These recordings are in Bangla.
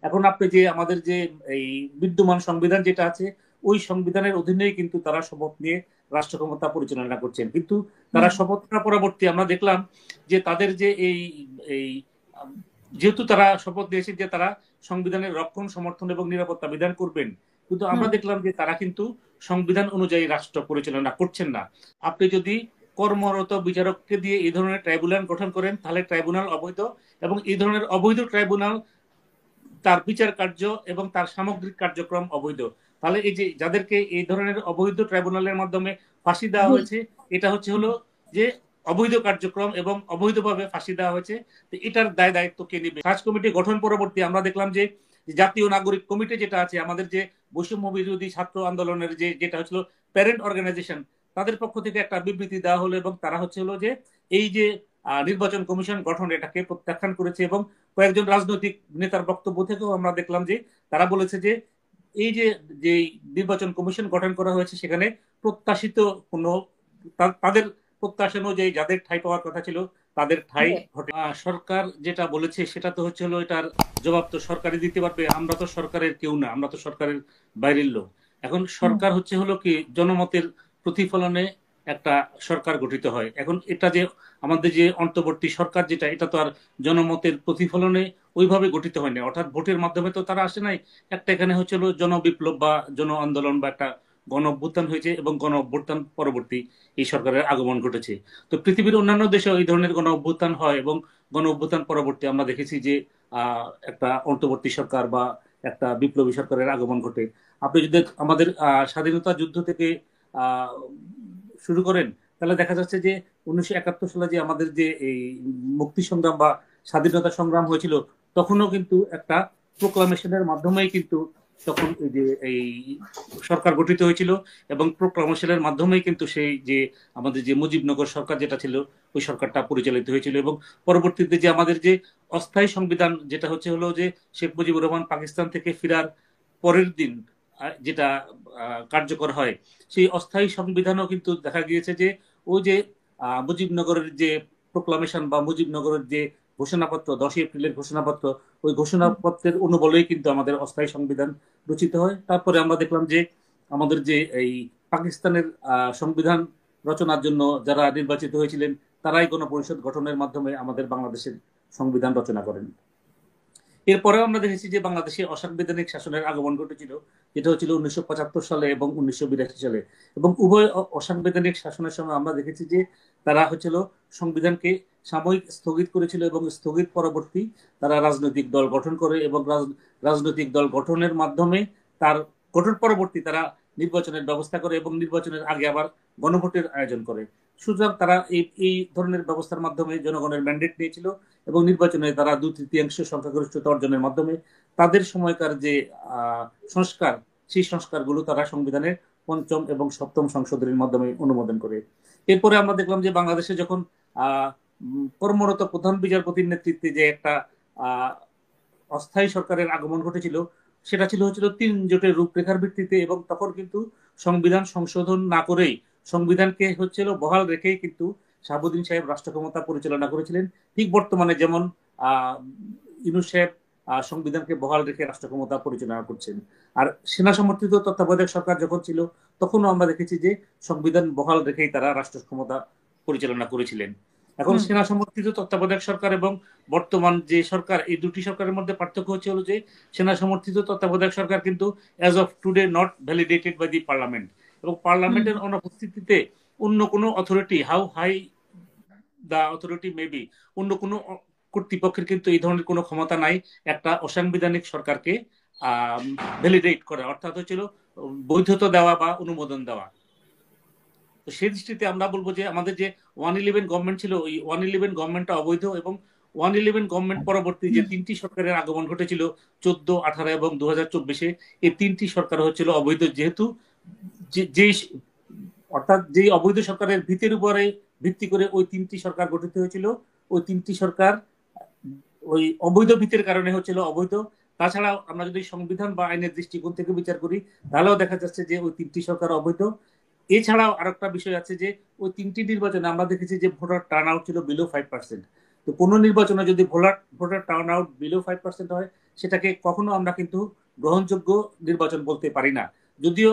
এখন আপনি যে আমাদের যে এই বিদ্যমান সংবিধান যেটা আছে, ওই সংবিধানের অধীনেই কিন্তু তারা শপথ নিয়ে রাষ্ট্র ক্ষমতা পরিচালনা করছেন। কিন্তু তারা হুম। শপথ নেওয়ার পরবর্তী আমরা দেখলাম যে তাদের যে এই এই আম, যেহেতু তারা শপথ নিয়েছে যে তারা সংবিধানের রক্ষণ, সমর্থন এবং নিরাপত্তা বিধান করবেন, কিন্তু আমরা হুম। দেখলাম যে তারা কিন্তু সংবিধান অনুযায়ী রাষ্ট্র পরিচালনা করছেন না। আপনি যদি কর্মরত বিচারককে দিয়ে এই ধরনের ট্রাইব্যুনাল গঠন করেন, তাহলে ট্রাইব্যুনাল অবৈধ, এবং এই ধরনের অবৈধ ট্রাইব্যুনাল তার বিচার কার্য এবং তার সামগ্রিক কার্যক্রম অবৈধ। তাহলে এই যে যাদেরকে এই ধরনের অবৈধ ট্রাইব্যুনালের মাধ্যমে ফাঁসি দেওয়া হুম। হয়েছে, এটা হচ্ছে হলো যে অবৈধ কার্যক্রম এবং অবৈধভাবে ফাঁসি দেওয়া হয়েছে। তো এটার দায় দায়িত্ব কে নেবে? সার্চ কমিটি গঠন পরবর্তী আমরা দেখলাম যে জাতীয় নাগরিক কমিটি যেটা আছে, আমাদের যে বৈষম্য বিরোধী ছাত্র আন্দোলনের যে যেটা হচ্ছিল প্যারেন্ট অর্গানাইজেশন, তাদের পক্ষ থেকে একটা বিবৃতি দেওয়া হলো এবং তারা হচ্ছে হলো যে এই যে নির্বাচন কমিশন গঠন এটাকে প্রত্যাখ্যান করেছে। এবং কয়েকজন রাজনৈতিক নেতার বক্তব্য থেকেও আমরা দেখলাম যে তারা বলেছে যে এই যে যে নির্বাচন কমিশন গঠন করা হয়েছে সেখানে প্রত্যাশিত কোনো তাদের প্রত্যাশা অনুযায়ী যাদের ঠাঁই পাওয়ার কথা ছিল তাদের ঠাঁই হ্যাঁ। ঘটে। সরকার যেটা বলেছে সেটা তো হচ্ছে হলো এটার জবাব তো সরকারই দিতে পারবে। আমরা তো সরকারের কেউ না, আমরা তো সরকারের বাইরের লোক। এখন হুম। সরকার হচ্ছে হলো কি জনমতের প্রতিফলনে একটা সরকার গঠিত হয়। এখন এটা যে আমাদের যে অন্তর্বর্তী সরকার যেটা, এটা তো আর জনমতের প্রতিফলনে ওইভাবে গঠিত হয়নি, অর্থাৎ ভোটের মাধ্যমে তো তারা আসে নাই। একটা এখানে হচ্ছিল জনবিপ্লব বা জন আন্দোলন বা একটা গণ অভ্যুত্থান হয়েছে, এবং গণ অভ্যুত্থান পরবর্তী এই সরকারের আগমন ঘটেছে। তো পৃথিবীর অন্যান্য দেশে এই ধরনের গণ অভ্যুত্থান হয়, এবং গণ অভ্যুত্থান পরবর্তী আমরা দেখেছি যে একটা অন্তর্বর্তী সরকার বা একটা বিপ্লবী সরকারের আগমন ঘটে। আপনি যদি আমাদের স্বাধীনতা যুদ্ধ থেকে আহ শুরু করেন, তাহলে দেখা যাচ্ছে যে 1971 সালে যে আমাদের যে এই মুক্তি সংগ্রাম বা স্বাধীনতা সংগ্রাম হয়েছিল, তখনও কিন্তু একটা প্রোক্লামেশনের মাধ্যমেই কিন্তু তখন এই যে এই সরকার গঠিত হয়েছিল, এবং প্রোক্লামেশনের মাধ্যমেই কিন্তু সেই যে আমাদের যে মুজিবনগর সরকার যেটা ছিল, ওই সরকারটা পরিচালিত হয়েছিল। এবং পরবর্তীতে যে আমাদের যে অস্থায়ী সংবিধান যেটা হচ্ছে হলো যে শেখ মুজিবুর রহমান পাকিস্তান থেকে ফেরার পরের দিন যেটা কার্যকর হয়, সেই অস্থায়ী সংবিধানও কিন্তু দেখা গিয়েছে যে ওই যে মুজিবনগরের যে প্রোক্লামেশন বা মুজিবনগরের যে ঘোষণাপত্র, 10 এপ্রিলের ঘোষণাপত্র, ওই হুম। ঘোষণাপত্রের অনুবলেই কিন্তু আমাদের অস্থায়ী সংবিধান রচিত হয়। তারপরে আমরা দেখলাম যে আমাদের যে এই পাকিস্তানের সংবিধান রচনার জন্য যারা নির্বাচিত হয়েছিলেন, তারাই গণপরিষদ গঠনের মাধ্যমে আমাদের বাংলাদেশের সংবিধান রচনা করেন। এরপরেও আমরা দেখেছি যে বাংলাদেশে অসাংবিধানিক শাসনের আগমন ঘটেছিল, যেটা হচ্ছিল 1975 সালে এবং 1982 সালে। এবং উভয় অসাংবিধানিক শাসনের সময় আমরা দেখেছি যে তারা হচ্ছিল সংবিধানকে সাময়িক স্থগিত করেছিল, এবং স্থগিত পরবর্তী তারা রাজনৈতিক দল গঠন করে, এবং রাজনৈতিক দল গঠনের মাধ্যমে তার গঠন পরবর্তী তারা নির্বাচনের ব্যবস্থা করে, এবং নির্বাচনের আগে আবার গণভোটের আয়োজন করে। সুতরাং তারা এই এই ধরনের ব্যবস্থার মাধ্যমে জনগণের ম্যান্ডেট নিয়েছিল, এবং নির্বাচনে তারা 2/3 সংখ্যাগরিষ্ঠতা অর্জনের মাধ্যমে তাদের সময়কার যে সংস্কার, সেই সংস্কারগুলো তারা সংবিধানের পঞ্চম এবং সপ্তম সংশোধনীর মাধ্যমে অনুমোদন করে। এরপরে আমরা দেখলাম যে বাংলাদেশে যখন কর্মরত প্রধান বিচারপতির নেতৃত্বে যে একটা আহ অস্থায়ী সরকারের আগমন ঘটেছিল, সেটা হচ্ছিল 3 জোটের রূপরেখার ভিত্তিতে। এবং তখন কিন্তু সংবিধান সংশোধন না করেই, সংবিধানকে হচ্ছিল বহাল রেখেই কিন্তু শাহাবুদ্দিন সাহেব রাষ্ট্র ক্ষমতা পরিচালনা করেছিলেন। ঠিক বর্তমানে যেমন আহ ইউনূস সাহেব সংবিধানকে বহাল রেখে রাষ্ট্র ক্ষমতা পরিচালনা করছেন। আর সেনা সমর্থিত তত্ত্বাবধায়ক সরকার যখন ছিল, তখনও আমরা দেখেছি যে সংবিধান বহাল রেখেই তারা রাষ্ট্র ক্ষমতা পরিচালনা করেছিলেন। এখন হুম। সেনা সমর্থিত তত্ত্বাবধায়ক সরকার এবং বর্তমান যে সরকার, এই দুটি সরকারের মধ্যে পার্থক্য হচ্ছে হলো যে সেনা সমর্থিত তত্ত্বাবধায়ক সরকার কিন্তু as of today not validated by the parliament, এবং হুম। পার্লামেন্টের অনুপস্থিতিতে অন্য কোনো authority, how high the authority may be, অন্য কোনো কর্তৃপক্ষের কিন্তু এই ধরনের কোনো ক্ষমতা নাই একটা অসাংবিধানিক সরকারকে ভ্যালিডেট করা, অর্থাৎ হচ্ছিল বৈধতা দেওয়া বা অনুমোদন দেওয়া। তো সেই দৃষ্টিতে আমরা বলবো যে আমাদের যে 111 গভর্নমেন্ট ছিল, ওই 111 গভর্নমেন্টটা অবৈধ। এবং 111 গভর্নমেন্ট পরবর্তী যে হুম। 3টি সরকারের আগমন ঘটেছিল, 14, 18 এবং 2024-এ, এই 3টি সরকার হচ্ছিল অবৈধ। যেহেতু যেই অর্থাৎ যেই অবৈধ সরকারের ভিতের উপরে ভিত্তি করে ওই 3টি সরকার গঠিত হয়েছিল, ওই 3টি সরকার ওই অবৈধ ভিতের কারণে হচ্ছিল অবৈধ। তাছাড়া আমরা যদি সংবিধান বা আইনের দৃষ্টিকোণ থেকে বিচার করি, তাহলেও দেখা যাচ্ছে যে ওই 3টি সরকার অবৈধ। এছাড়াও আরেকটা বিষয় আছে যে ওই 3টি নির্বাচনে আমরা দেখেছি যে ভোটার টার্ন আউট ছিল বিলো 5%। তো কোনো নির্বাচনে যদি ভোটার টার্ন আউট বিলো 5% হয়, সেটাকে কখনো আমরা কিন্তু গ্রহণযোগ্য নির্বাচন বলতে পারি না। যদিও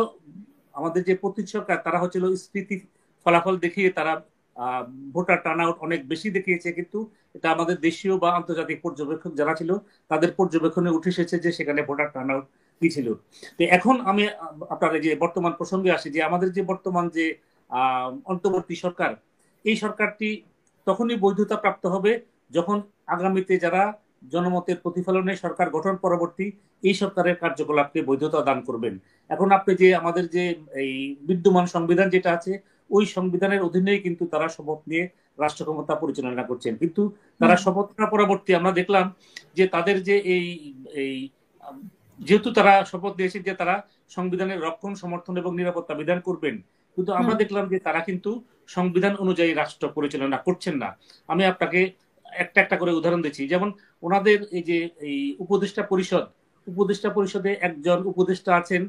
আমাদের যে প্রতীক সরকার, তারা হচ্ছিল স্মৃতি ফলাফল দেখিয়ে তারা ভোটার টার্ন আউট অনেক বেশি দেখিয়েছে, কিন্তু এটা আমাদের দেশীয় বা আন্তর্জাতিক পর্যবেক্ষক যারা ছিল তাদের পর্যবেক্ষণে উঠে এসেছে যে সেখানে ভোটার টার্ন আউট কি ছিল। তো এখন আমি আপনার যে বর্তমান প্রসঙ্গে আসি, যে আমাদের যে বর্তমান যে অন্তর্বর্তী সরকার, এই সরকারটি তখনই বৈধতা প্রাপ্ত হবে যখন আগামীতে যারা জনমতের প্রতিফলনে সরকার গঠন পরবর্তী এই সরকারের কার্যকলাপকে বৈধতা দান করবেন। এখন আপনি যে আমাদের যে এই বিদ্যমান সংবিধান যেটা আছে, ওই সংবিধানের অধীনেই কিন্তু তারা শপথ নিয়ে রাষ্ট্র ক্ষমতা পরিচালনা করছেন, কিন্তু তারা শপথ নেওয়া পরবর্তী আমরা দেখলাম যে তাদের যে এই এই যেহেতু তারা শপথ নিয়েছে যে তারা সংবিধানের রক্ষণ, সমর্থন এবং নিরাপত্তা বিধান করবেন, কিন্তু আমরা দেখলাম যে তারা কিন্তু সংবিধান অনুযায়ী রাষ্ট্র পরিচালনা করছেন না। আমি আপনাকে একটা একটা করে উদাহরণ দিচ্ছি। যেমন ওনাদের এই যে এই উপদেষ্টা পরিষদে একজন উপদেষ্টা আছেন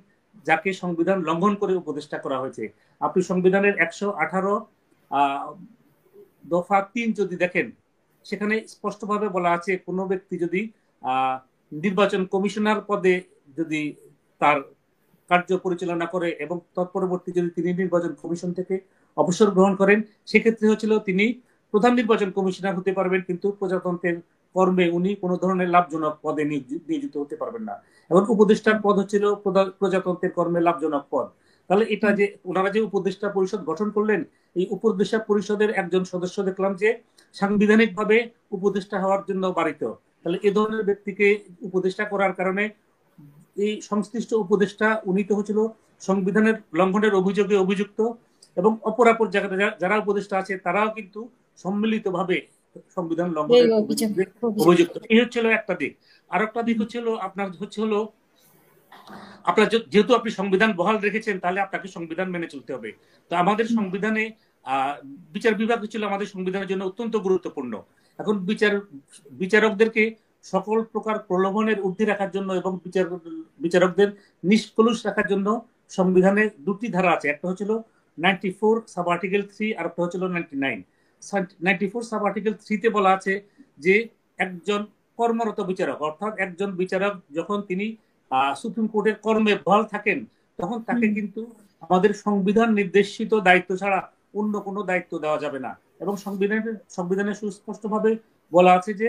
যাকে সংবিধান লঙ্ঘন করে উপদেষ্টা করা হয়েছে। আপনি সংবিধানের 118 দফা 3 যদি দেখেন, সেখানে স্পষ্টভাবে বলা আছে কোনো ব্যক্তি যদি নির্বাচন কমিশনার পদে যদি তার কার্য পরিচালনা করে এবং তৎপরবর্তী যদি তিনি নির্বাচন কমিশন থেকে অবসর গ্রহণ করেন, সেক্ষেত্রে হচ্ছিল তিনি প্রধান নির্বাচন কমিশনার হতে পারবেন, কিন্তু প্রজাতন্ত্রের কর্মে উনি কোনো ধরনের লাভজনক পদে নিয়োজিত হতে পারবেন না। এবং উপদেষ্টার পদ হচ্ছিল প্রজাতন্ত্রের কর্মে লাভজনক পদ। তাহলে এটা যে ওনারা যে উপদেষ্টা পরিষদ গঠন করলেন, এই উপদেষ্টা পরিষদের একজন সদস্য দেখলাম যে সাংবিধানিকভাবে উপদেষ্টা হওয়ার জন্য বারিত। তাহলে এ ধরনের ব্যক্তিকে উপদেষ্টা করার কারণে এই সংশ্লিষ্ট উপদেষ্টা উনি তো হচ্ছিল সংবিধানের লঙ্ঘনের অভিযোগে অভিযুক্ত, এবং অপরাপর যারা উপদেষ্টা আছে তারাও কিন্তু সম্মিলিতভাবে সংবিধান লঙ্ঘনের অভিযুক্ত। এই হচ্ছিল একটা দিক। আর একটা দিক হচ্ছিল আপনার আপনার যেহেতু আপনি সংবিধান বহাল রেখেছেন, তাহলে আপনাকে সংবিধান মেনে চলতে হবে। তো আমাদের সংবিধানে বিচার বিভাগ ছিল আমাদের সংবিধানের জন্য অত্যন্ত গুরুত্বপূর্ণ। এখন বিচারকদেরকে সকল প্রকার প্রলোভনের ঊর্ধ্বে রাখার জন্য এবং বিচারকদের নিষ্কলুষ রাখার জন্য সংবিধানে দুটি ধারা আছে। একটা হচ্ছিল 94 সাব আর্টিকেল 3, আর একটা হচ্ছিল 99। 94 সাব আর্টিকেল 3-তে বলা আছে যে একজন কর্মরত বিচারক, অর্থাৎ একজন বিচারক যখন তিনি সুপ্রিম কোর্টের কর্মে বহাল থাকেন, তখন তাকে কিন্তু আমাদের সংবিধান নির্দেশিত দায়িত্ব ছাড়া অন্য কোনো দায়িত্ব দেওয়া যাবে না। এবং সংবিধানে সুস্পষ্টভাবে বলা আছে যে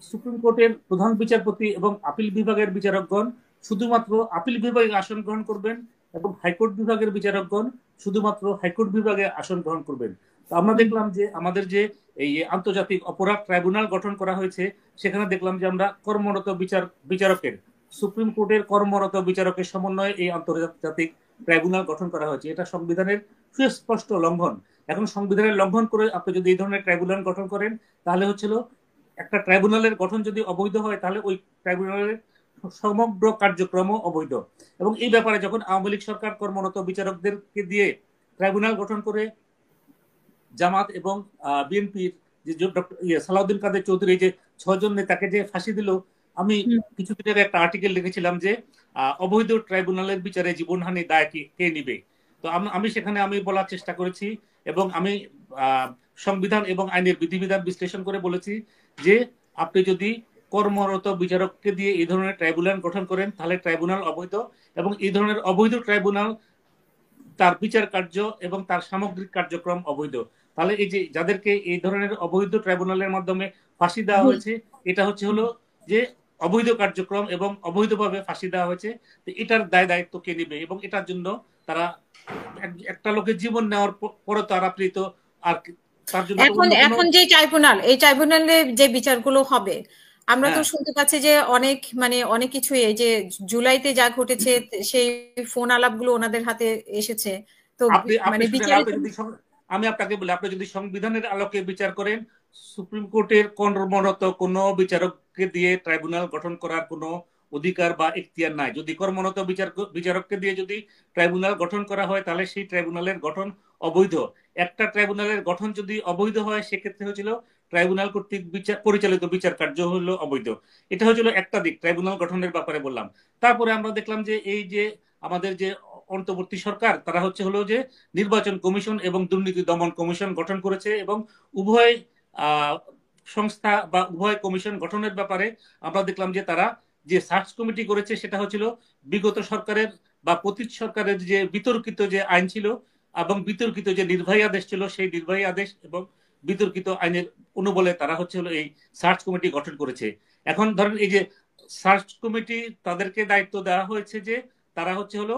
সুপ্রিম কোর্টের প্রধান বিচারপতি এবং আপিল বিভাগের বিচারকগণ শুধুমাত্র আপিল বিভাগে আসন গ্রহণ করবেন, এবং হাইকোর্ট বিভাগের বিচারকগণ শুধুমাত্র হাইকোর্ট বিভাগে আসন গ্রহণ করবেন। তো আমরা দেখলাম যে আমাদের যে এই আন্তর্জাতিক অপরাধ ট্রাইব্যুনাল গঠন করা হয়েছে, সেখানে দেখলাম যে আমরা কর্মরত বিচারকের, সুপ্রিম কোর্টের কর্মরত বিচারকের সমন্বয়ে এই আন্তর্জাতিক ট্রাইব্যুনাল গঠন করা হয়েছে। এটা সংবিধানের সুস্পষ্ট লঙ্ঘন। এখন সংবিধানের লঙ্ঘন করে আপনি যদি এই ধরনের ট্রাইব্যুনাল গঠন করেন, তাহলে হচ্ছিল একটা ট্রাইব্যুনালের গঠন যদি অবৈধ হয়, তাহলে ওই ট্রাইব্যুনালের সমগ্র কার্যক্রম অবৈধ। এবং এই ব্যাপারে যখন আওয়ামী লীগ সরকার কর্মরত বিচারকদেরকে দিয়ে ট্রাইব্যুনাল গঠন করে জামাত এবং বিএনপির যে সালাউদ্দিন কাদের চৌধুরী যে 6 জন নেতাকে যে ফাঁসি দিল, আমি কিছুদিন আগে একটা আর্টিকেল লিখেছিলাম যে অবৈধ ট্রাইব্যুনালের বিচারে জীবনহানি দায় কে নিবে। তো আমি সেখানে আমি বলার চেষ্টা করেছি, এবং আমি সংবিধান এবং আইনের বিধিবিধান বিশ্লেষণ করে বলেছি যে আপনি যদি কর্মরত বিচারককে দিয়ে এই ধরনের ট্রাইব্যুনাল গঠন করেন, তাহলে ট্রাইব্যুনাল অবৈধ, এবং এই ধরনের অবৈধ ট্রাইব্যুনাল তার বিচার কার্য এবং তার সামগ্রিক কার্যক্রম অবৈধ। তাহলে এই যে যাদেরকে এই ধরনের অবৈধ ট্রাইব্যুনালের মাধ্যমে ফাঁসি দেওয়া হয়েছে, এটা হলো যে অবৈধ কার্যক্রম এবং অবৈধভাবে ফাঁসি দেওয়া হয়েছে। তো এটার দায়িত্ব কে নিবে? এবং এটার জন্য তারা একটা লোকের জীবন নেওয়ার পরে তারা প্রীত আর তার জন্য এখন যে এই ট্রাইব্যুনালে যে বিচারগুলো হবে, আমরা তো শুনতে পাচ্ছি যে অনেক কিছু, এই যে জুলাইতে যা ঘটেছে সেই ফোন আলাপগুলো ওনাদের হাতে এসেছে। তো আমি আপনাকে বলি, আপনি যদি সংবিধানের আলোকে বিচার করেন, সুপ্রিম কোর্টের কর্মরত কোন বিচারককে দিয়ে ট্রাইব্যুনাল গঠন করার কোনো অধিকার বা এখতিয়ার নাই। যদি কর্মরত বিচারককে দিয়ে যদি ট্রাইব্যুনাল গঠন করা হয়, তাহলে সেই ট্রাইব্যুনালের গঠন অবৈধ। একটা ট্রাইব্যুনালের গঠন যদি অবৈধ হয়, সেক্ষেত্রে হচ্ছিল ট্রাইব্যুনাল কর্তৃক পরিচালিত বিচার কার্য হলো অবৈধ। এটা হচ্ছিল একটা দিক, ট্রাইব্যুনাল গঠনের ব্যাপারে বললাম। তারপরে আমরা দেখলাম যে এই যে আমাদের যে অন্তর্বর্তী সরকার, তারা হলো যে নির্বাচন কমিশন এবং দুর্নীতি দমন কমিশন গঠন করেছে, এবং উভয় সংস্থা বা উভয় কমিশন গঠনের ব্যাপারে আমরা দেখলাম যে তারা যে সার্চ কমিটি করেছে সেটা হচ্ছিল বিগত সরকারের বা পতিত সরকারের যে বিতর্কিত যে আইন ছিল এবং বিতর্কিত যে নির্বাহী আদেশ ছিল সেই নির্বাহী আদেশ এবং বিতর্কিত আইনের অনুবলে তারা হচ্ছে হলো এই সার্চ কমিটি গঠন করেছে। এখন ধরেন এই যে সার্চ কমিটি তাদেরকে দায়িত্ব দেওয়া হয়েছে যে তারা হচ্ছে হলো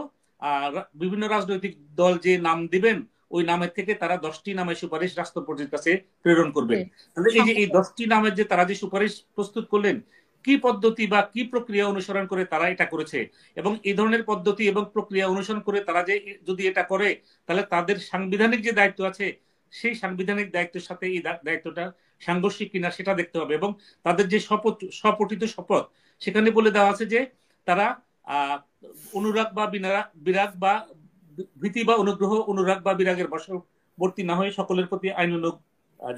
বিভিন্ন রাজনৈতিক দল যে নাম দিবেন ওই নামের থেকে তারা 10টি নামের সুপারিশ রাষ্ট্রপতির কাছে প্রেরণ করবেন। তাহলে এই যে এই 10টি নামের যে তারা যে সুপারিশ প্রস্তুত করলেন, কি পদ্ধতি বা কি প্রক্রিয়া অনুসরণ করে তারা এটা করেছে, এবং এই ধরনের পদ্ধতি এবং প্রক্রিয়া অনুসরণ করে তারা যে যদি এটা করে তাহলে তাদের সাংবিধানিক যে দায়িত্ব আছে সেই সাংবিধানিক দায়িত্বের সাথে এই দায়িত্বটা সাংঘর্ষিক কিনা সেটা দেখতে হবে। এবং তাদের যে শপথ স্বপঠিত শপথ সেখানে বলে দেওয়া আছে যে তারা অনুরাগ বা বিরাগ বা ভীতি বা অনুগ্রহ, অনুরাগ বা বিরাগের বশবর্তী না হয়ে সকলের প্রতি আইনানুগ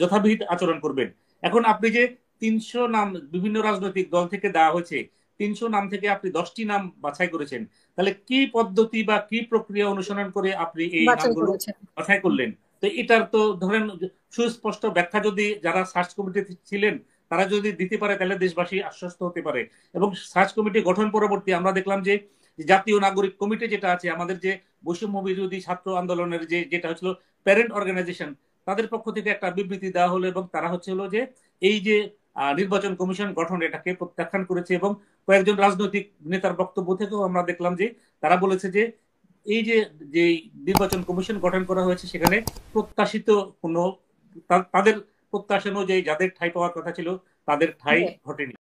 যথাবিহিত আচরণ করবেন। এখন আপনি যে 300 নাম বিভিন্ন রাজনৈতিক দল থেকে দেওয়া হয়েছে, 300 নাম থেকে আপনি 10টি নাম বাছাই করেছেন, তাহলে কি পদ্ধতি বা কি প্রক্রিয়া অনুসরণ করে আপনি এই নামগুলো বাছাই করলেন? তো এটার তো ধরেন সুস্পষ্ট ব্যাখ্যা যদি যারা সার্চ কমিটিতে ছিলেন তারা যদি দিতে পারে তাহলে দেশবাসী আশ্বস্ত হতে পারে। এবং সার্চ কমিটি গঠন পরবর্তী আমরা দেখলাম যে জাতীয় নাগরিক কমিটি যেটা আছে আমাদের যে বৈষম্য বিরোধী ছাত্র আন্দোলনের যেটা হচ্ছিল প্যারেন্ট অর্গানাইজেশন, তাদের পক্ষ থেকে একটা বিবৃতি দেওয়া হলো এবং তারা হচ্ছে হলো যে এই যে নির্বাচন কমিশন গঠন এটাকে প্রত্যাখ্যান করেছে। এবং কয়েকজন রাজনৈতিক নেতার বক্তব্য থেকেও আমরা দেখলাম যে তারা বলেছে যে এই যে যে নির্বাচন কমিশন গঠন করা হয়েছে সেখানে প্রত্যাশিত কোনো তাদের প্রত্যাশা অনুযায়ী যাদের ঠাঁই পাওয়ার কথা ছিল তাদের ঠাঁই ঘটেনি।